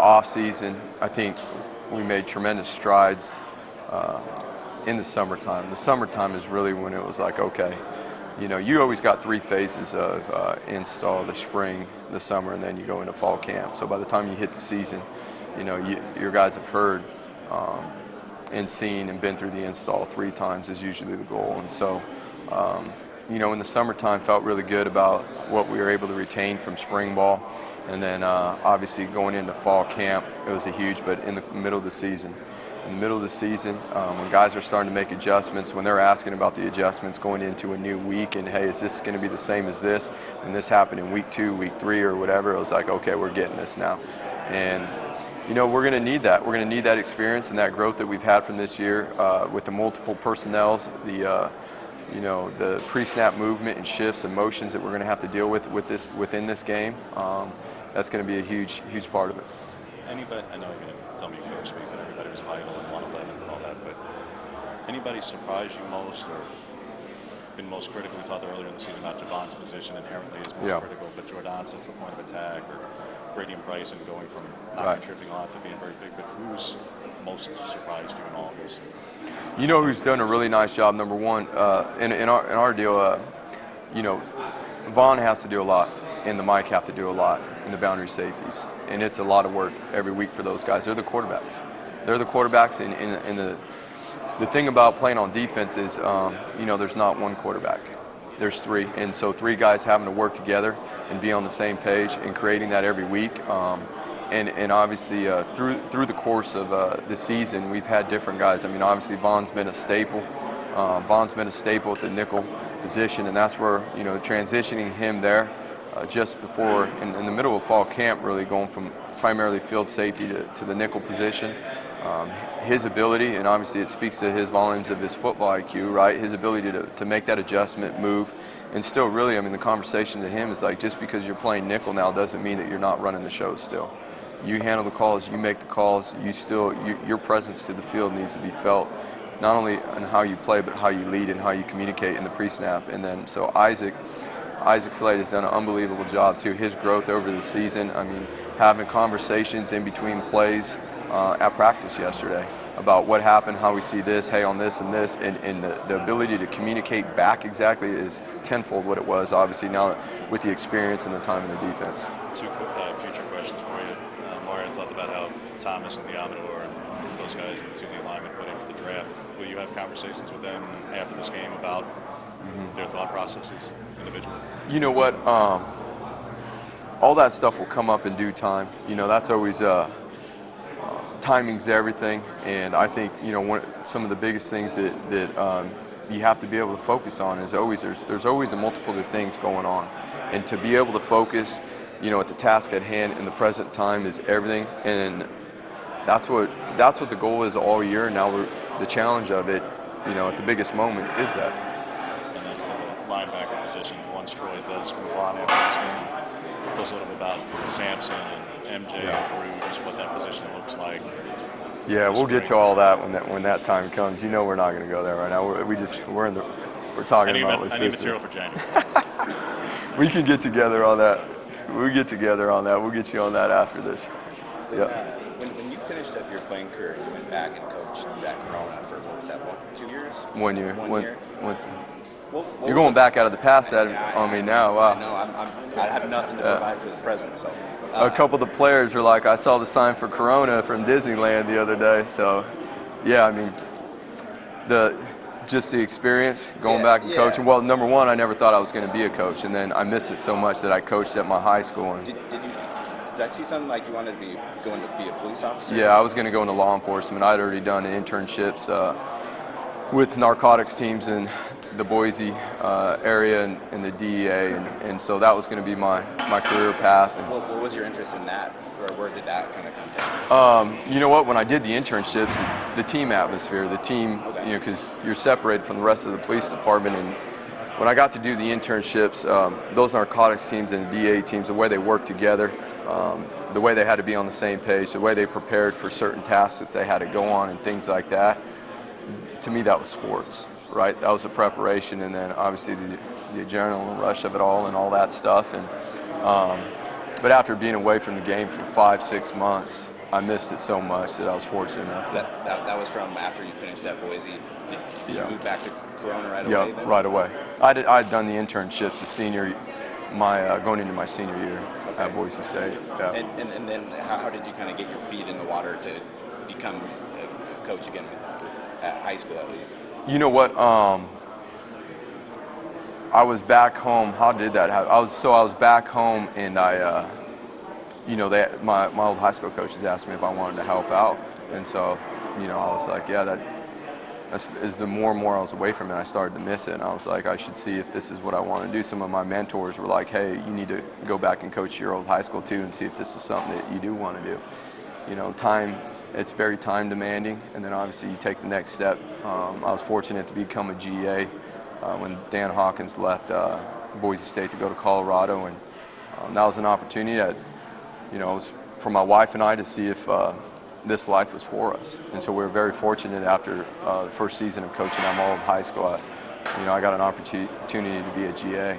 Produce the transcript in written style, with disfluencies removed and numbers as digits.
off season, I think we made tremendous strides in the summertime. The summertime is really when it was like, okay, you always got 3 phases of install: the spring, the summer, and then you go into fall camp. So by the time you hit the season, your guys have heard and seen and been through the install 3 times is usually the goal. And so, in the summertime, felt really good about what we were able to retain from spring ball. And then obviously going into fall camp, it was but in the middle of the season. In the middle of the season, when guys are starting to make adjustments, when they're asking about the adjustments going into a new week and, hey, is this going to be the same as this? And this happened in week 2, week 3, or whatever, it was like, okay, we're getting this now. And, we're going to need that. We're going to need that experience and that growth that we've had from this year with the multiple personnels, the pre-snap movement and shifts and motions that we're going to have to deal with within this game. That's going to be a huge part of it. Anybody, I know you're going to tell me you coach speak that everybody was vital and 111th and all that, but anybody surprised you most or been most critical? We talked earlier in the season about Javon's position inherently is most critical, but Jordan sets the point of attack, or Brady and Bryson going from not contributing a lot to being very big. But who's most surprised you in all of this? Who's done a really nice job, number one, in our deal, Vaughn has to do a lot, and the Mike have to do a lot in the boundary safeties. And it's a lot of work every week for those guys. They're the quarterbacks. And the thing about playing on defense is, there's not one quarterback. There's 3. And so 3 guys having to work together and be on the same page and creating that every week. And obviously through the course of the season, we've had different guys. I mean, obviously Vaughn's been a staple. Vaughn's been a staple at the nickel position, and that's where, transitioning him there just before, in the middle of fall camp, really going from primarily field safety to the nickel position. His ability, and obviously it speaks to his volumes of his football IQ, right? His ability to make that adjustment, move, and still really, the conversation to him is like, just because you're playing nickel now doesn't mean that you're not running the show still. You handle the calls, you make the calls, your presence to the field needs to be felt, not only in how you play, but how you lead and how you communicate in the pre-snap. And then, so Isaac Slade has done an unbelievable job too. His growth over the season, having conversations in between plays at practice yesterday about what happened, how we see this, hey, on this and this, and the ability to communicate back exactly is tenfold what it was, obviously, now with the experience and the time in the defense. 2 future questions for you. Mario talked about how Thomas and Diamador and those guys and the 2 linemen put in for the draft. Will you have conversations with them after this game about their thought processes individually? You know what? All that stuff will come up in due time. That's always timing's everything, and I think some of the biggest things that you have to be able to focus on is always there's always a multiple of things going on, and to be able to focus at the task at hand in the present time is everything, and that's what the goal is all year. Now the challenge of it, at the biggest moment is that. And then to the linebacker position, once Troy does move on after this game, tell us a little bit about Sampson and MJ and Drew, just what that position looks like. Yeah, we'll get to all that when that time comes. We're not going to go there right now. We're talking about what's I need material for January. We can get together on that. We'll get together on that. We'll get you on that after this. Yeah. When you finished up your playing career, you went back and coached at Corona for what's that? 2 years? 1 year. 1 year. You're going back out of the past on me now. Wow. No, I have nothing to provide for the present. So. A couple of the players were like, I saw the sign for Corona from Disneyland the other day. So, yeah, just the experience going back and coaching. Well, number one, I never thought I was going to be a coach, and then I missed it so much that I coached at my high school. And did I see something like you wanted to be going to be a police officer? Yeah, I was going to go into law enforcement. I'd already done internships with narcotics teams in the Boise area and the DEA, and so that was going to be my career path. And what was your interest in that, or where did that kind of come from? You know what? When I did the internships, the team atmosphere, the team, because you're separated from the rest of the police department, and when I got to do the internships, those narcotics teams and DEA teams, the way they worked together, the way they had to be on the same page, the way they prepared for certain tasks that they had to go on and things like that, to me that was sports. Right, that was the preparation, and then obviously the adrenaline rush of it all and all that stuff. And But after being away from the game for 5-6 months, I missed it so much that I was fortunate enough to. That was from after you finished at Boise. Did you move back to Corona right away? Yeah, then? right away. I had done the internships going into my senior year at Boise State. Yeah. And then how did you kind of get your feet in the water to become a coach again at high school at least? You know what? I was back home. How did that happen? I was back home, and my old high school coaches asked me if I wanted to help out, and so, I was like, yeah, as the more and more I was away from it, I started to miss it, and I was like, I should see if this is what I want to do. Some of my mentors were like, hey, you need to go back and coach your old high school too, and see if this is something that you do want to do. It's very time demanding, and then obviously you take the next step. I was fortunate to become a GA when Dan Hawkins left Boise State to go to Colorado, and that was an opportunity that, it was for my wife and I to see if this life was for us. And so we were very fortunate after the first season of coaching at my old high school. I got an opportunity to be a GA.